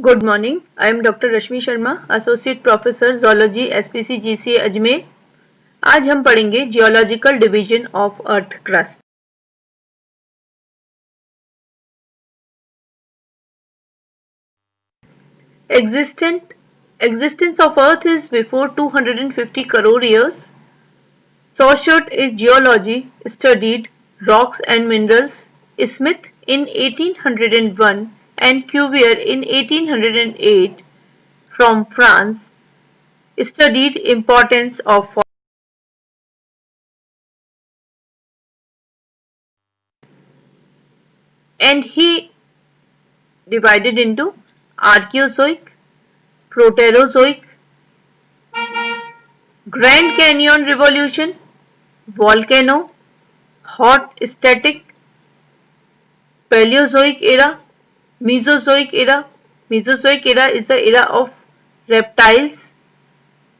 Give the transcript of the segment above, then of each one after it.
Good morning. I am Dr. Rashmi Sharma, Associate Professor Zoology SPC GCA Ajmer. आज हम पढ़ेंगे geological division of earth crust. Existence of Earth is before 250 crore years. Saussure in geology studied rocks and minerals. Smith in 1801 and Cuvier in 1808 from France studied importance of and he divided into Archaeozoic, Proterozoic, Grand Canyon Revolution, Volcano, Hot Static, Paleozoic era, Mesozoic era. Mesozoic era is the era of reptiles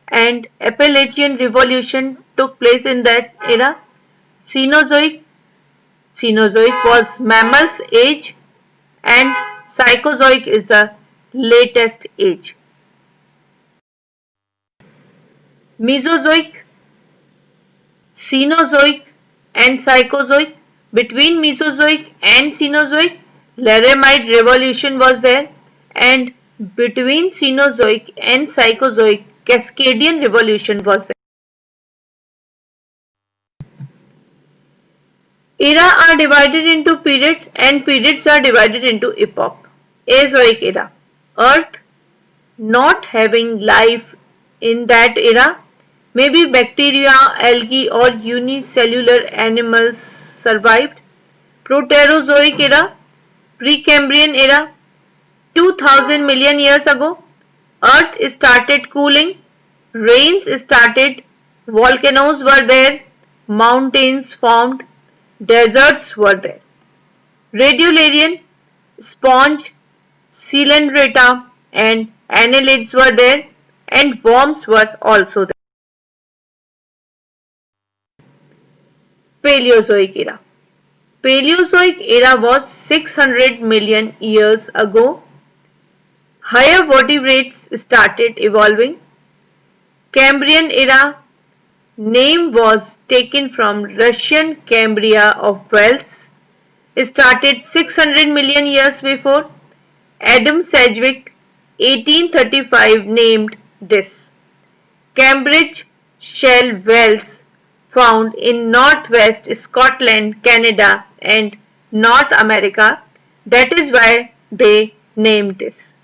and Appalachian Revolution took place in that era. Cenozoic was mammals age and Phycozoic is the latest age. Mesozoic, Cenozoic and Phycozoic. Between Mesozoic and Cenozoic, Laramide Revolution was there, and between Cenozoic and Phycozoic, Cascadian Revolution was there. Era are divided into period and periods are divided into epoch. Azoic era. Earth not having life in that era. Maybe bacteria, algae or unicellular animals survived. Proterozoic era, Precambrian era, 2000 million years ago. Earth started cooling, rains started, volcanoes were there, mountains formed, deserts were there. Radiolarian, sponge, Coelenterata and annelids were there and worms were also there. Paleozoic era. Paleozoic era was 600 million years ago. Higher vertebrates started evolving. Cambrian era name was taken from Russian Cambria of Wales. Started 600 million years before. Adam Sedgwick 1835 named this. Cambridge shell whales found in northwest Scotland, Canada and North America. That is why they named this.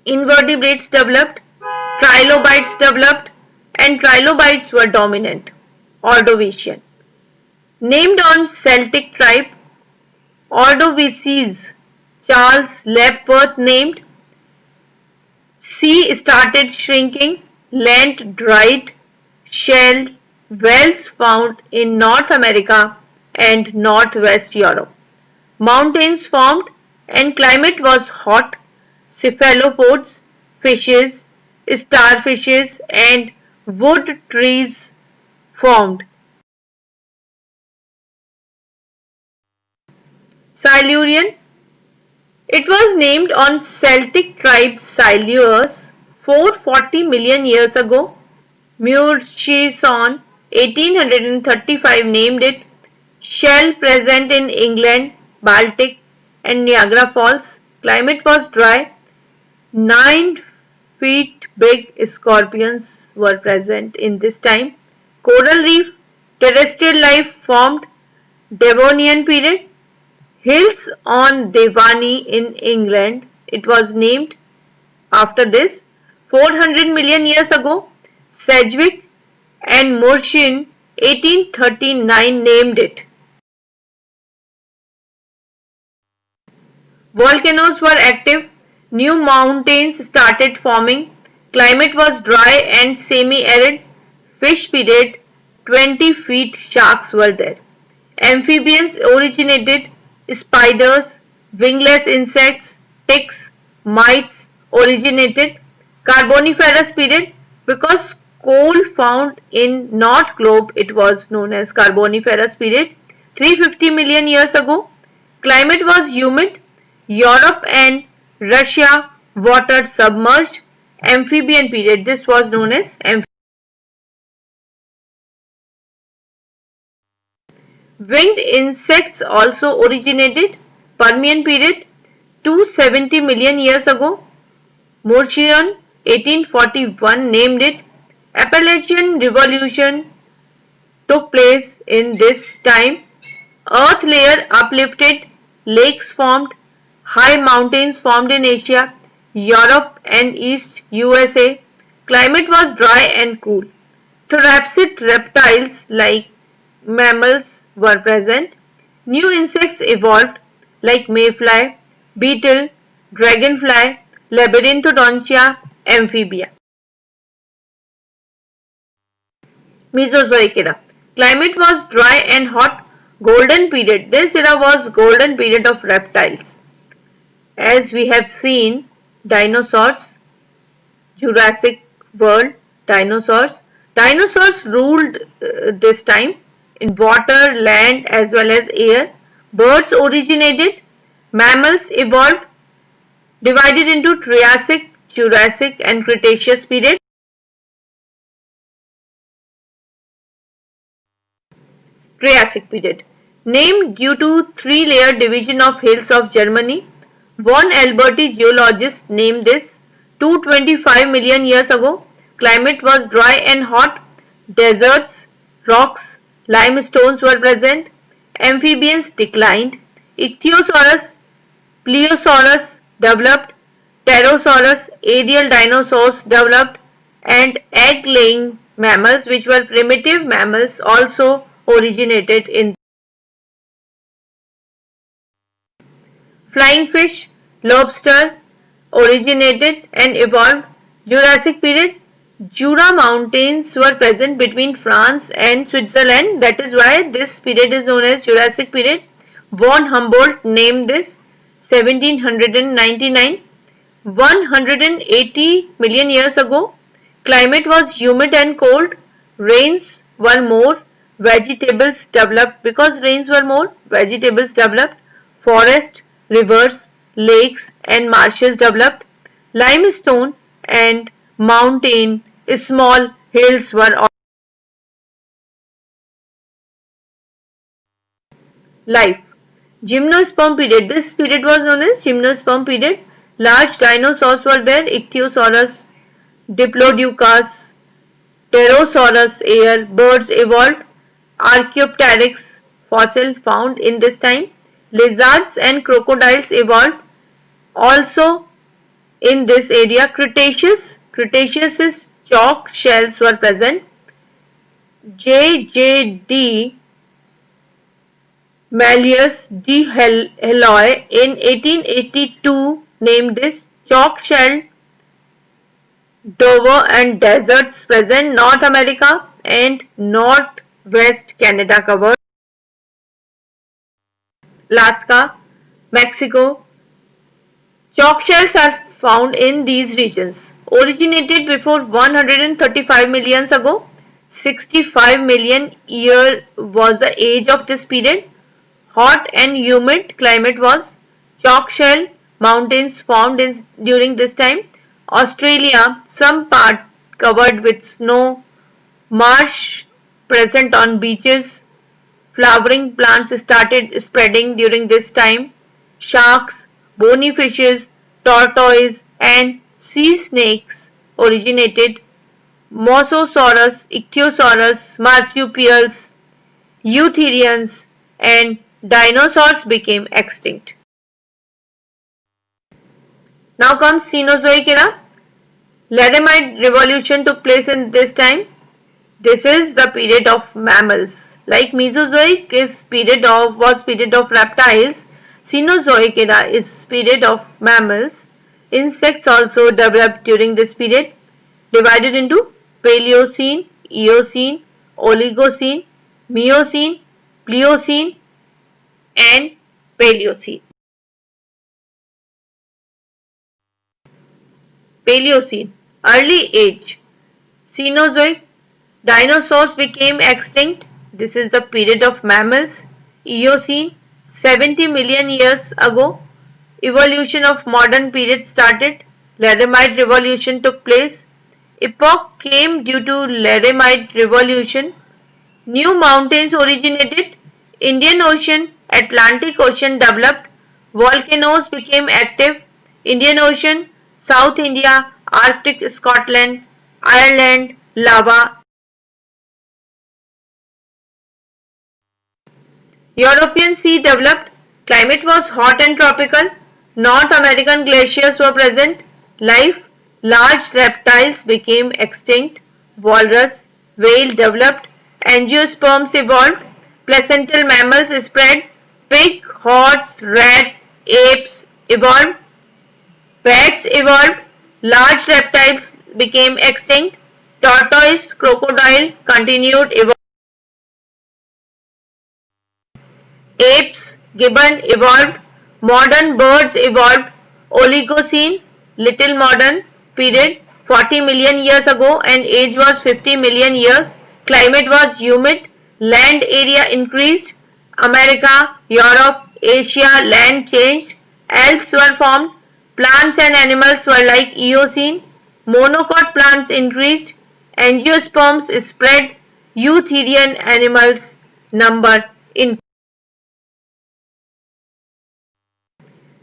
Invertebrates developed, trilobites developed and trilobites were dominant. Ordovician. Named on Celtic tribe, Ordovices, Charles Lapworth named. Sea started shrinking, land dried, shell whales found in North America and Northwest Europe. Mountains formed and climate was hot. Cephalopods, fishes, starfishes and wood trees formed. Silurian. It was named on Celtic tribe Silures 440 million years ago. Murchison 1835 named it. Shell present in England, Baltic and Niagara Falls. Climate was dry. 9 feet big scorpions were present in this time. Coral reef, terrestrial life formed. Devonian period. Hills on Devani in England. It was named after this 400 million years ago. Sedgwick and Murchison 1839 named it. Volcanoes were active. New mountains started forming. Climate was dry and semi-arid. Fish period 20 feet sharks were there. Amphibians originated. Spiders, wingless insects, ticks, mites originated. Carboniferous period. Because coal found in North Globe, it was known as Carboniferous period. 350 million years ago. Climate was humid. Europe and Russia water submerged. Amphibian period. This was known as amphibian. Winged insects also originated. Permian period 270 million years ago. Murchison 1841 named it. Appalachian Revolution took place in this time. Earth layer uplifted, lakes formed, high mountains formed in Asia, Europe and East USA. Climate was dry and cool. Therapsid reptiles like mammals were present. New insects evolved like mayfly, beetle, dragonfly, labyrinthodontia, amphibia. Mesozoic era. Climate was dry and hot. Golden period. This era was golden period of reptiles. As we have seen, dinosaurs, Jurassic World, dinosaurs. Dinosaurs ruled this time in water, land as well as air. Birds originated. Mammals evolved, divided into Triassic, Jurassic and Cretaceous period. Triassic period. Named due to three-layer division of hills of Germany. Von Alberti geologists named this 225 million years ago. Climate was dry and hot. Deserts, rocks, limestones were present. Amphibians declined. Ichthyosaurus, Plesiosaurus developed. Pterosaurus, aerial dinosaurs developed, and egg-laying mammals, which were primitive mammals, also originated in. Flying fish, lobster originated and evolved. Jurassic period. Jura mountains were present between France and Switzerland. That is why this period is known as Jurassic period. Von Humboldt named this 1799. 180 million years ago, climate was humid and cold. Rains were more. Vegetables developed. Because rains were more, vegetables developed. Forest, rivers, lakes and marshes developed. Limestone and mountain, small hills were. Life. Gymnosperm period. This period was known as Gymnosperm period. Large dinosaurs were there. Ichthyosaurus, Diplodocus, Pterosaurus air. Birds evolved. Archaeopteryx fossil found in this time. Lizards and crocodiles evolved also in this area. Cretaceous. Cretaceous chalk shells were present. J.J.D. Malleus de Helleux in 1882 named this chalk shell Dover and deserts present North America and Northwest Canada covered. Alaska, Mexico. Chalk shells are found in these regions. Originated before 135 million ago. 65 million year was the age of this period. Hot and humid climate was. Chalk shell mountains formed during this time. Australia, some part covered with snow. Marsh present on beaches. Flowering plants started spreading during this time. Sharks, bony fishes, tortoise and sea snakes originated. Mosasaurus, Ichthyosaurus, marsupials, eutherians and dinosaurs became extinct. Now comes Cenozoic era. Laramide revolution took place in this time. This is the period of mammals. Like Mesozoic was period of reptiles, Cenozoic era is period of mammals. Insects also developed during this period, divided into Paleocene, Eocene, Oligocene, Miocene, Pliocene and Paleocene. Paleocene, early age. Cenozoic, dinosaurs became extinct. This is the period of mammals. Eocene, 70 million years ago. evolution of modern period started. Laramide Revolution took place. Epoch came due to Laramide Revolution. New mountains originated. Indian Ocean, Atlantic Ocean developed. Volcanoes became active. Indian Ocean, South India, Arctic Scotland, Ireland, lava. European Sea developed. Climate was hot and tropical. North American glaciers were present. Life, large reptiles became extinct. Walrus, whale developed. Angiosperms evolved. Placental mammals spread. Pig, horse, rat, apes evolved. Bats evolved. Large reptiles became extinct. Tortoise, crocodile continued evolving. Apes, gibbon evolved, modern birds evolved, Oligocene, little modern period 40 million years ago and age was 50 million years, climate was humid, land area increased, America, Europe, Asia land changed, Alps were formed, plants and animals were like Eocene, monocot plants increased, angiosperms spread, eutherian animals number increased.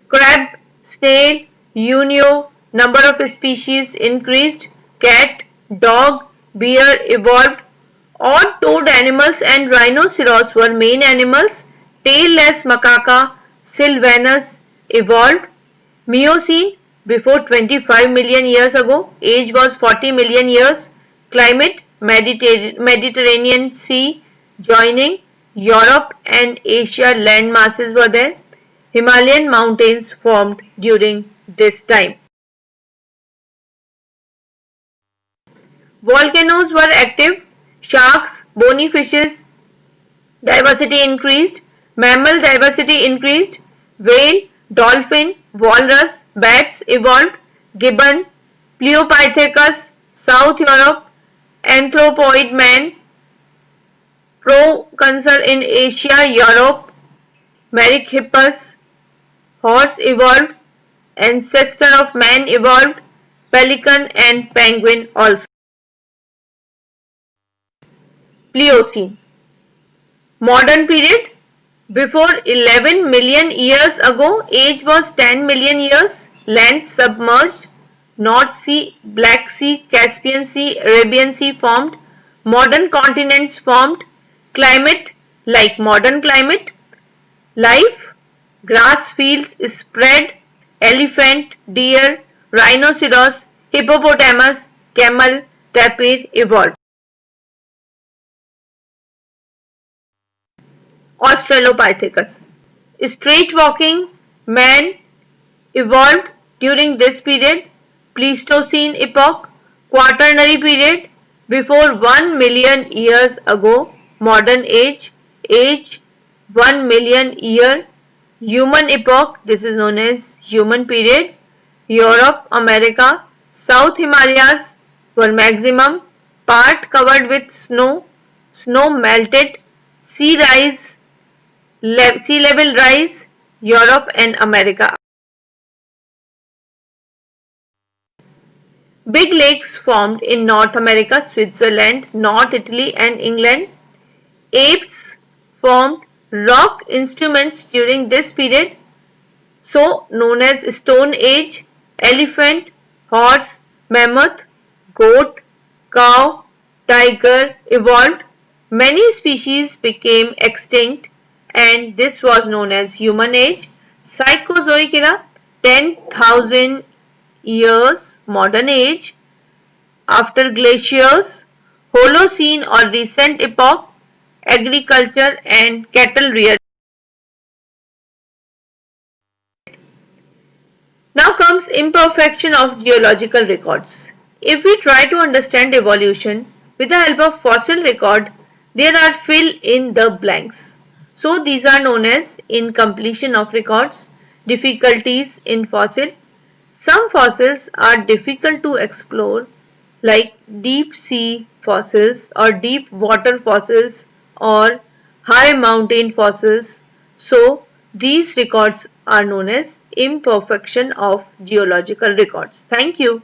Crab, snail, Unio, number of species increased, cat, dog, bear evolved, odd-toed animals and rhinoceros were main animals, tailless macaca, sylvanus evolved, Miocene, before 25 million years ago, age was 40 million years, climate, Mediterranean Sea joining, Europe and Asia land masses were there. Himalayan mountains formed during this time. Volcanoes were active, sharks, bony fishes diversity increased, mammal diversity increased, whale, dolphin, walrus, bats evolved, gibbon, Pleopithecus, South Europe, anthropoid man, proconsul in Asia, Europe, Merychippus, horse evolved, ancestor of man evolved, pelican and penguin also. Pliocene. Modern period. Before 11 million years ago, age was 10 million years, land submerged, North Sea, Black Sea, Caspian Sea, Arabian Sea formed, modern continents formed, climate like modern climate, life, grass fields spread, elephant, deer, rhinoceros, hippopotamus, camel, tapir evolved. Australopithecus. Straight walking man evolved during this period, Pleistocene epoch, Quaternary period, before 1 million years ago, modern age, age 1 million year, human epoch, this is known as human period, Europe, America, South Himalayas were maximum, part covered with snow, snow melted, sea rise, sea level rise, Europe and America. Big lakes formed in North America, Switzerland, North Italy and England. Apes formed rock instruments during this period, so known as Stone Age. Elephant, horse, mammoth, goat, cow, tiger evolved. Many species became extinct and this was known as Human Age. Psychozoic era, 10,000 years, modern age. After glaciers, Holocene or recent epoch, agriculture and cattle rearing. Now comes imperfection of geological records. If we try to understand evolution with the help of fossil record, there are fill in the blanks. So these are known as incompletion of records, difficulties in fossil. Some fossils are difficult to explore like deep sea fossils or deep water fossils or high mountain fossils. So These records are known as imperfection of geological records. Thank you.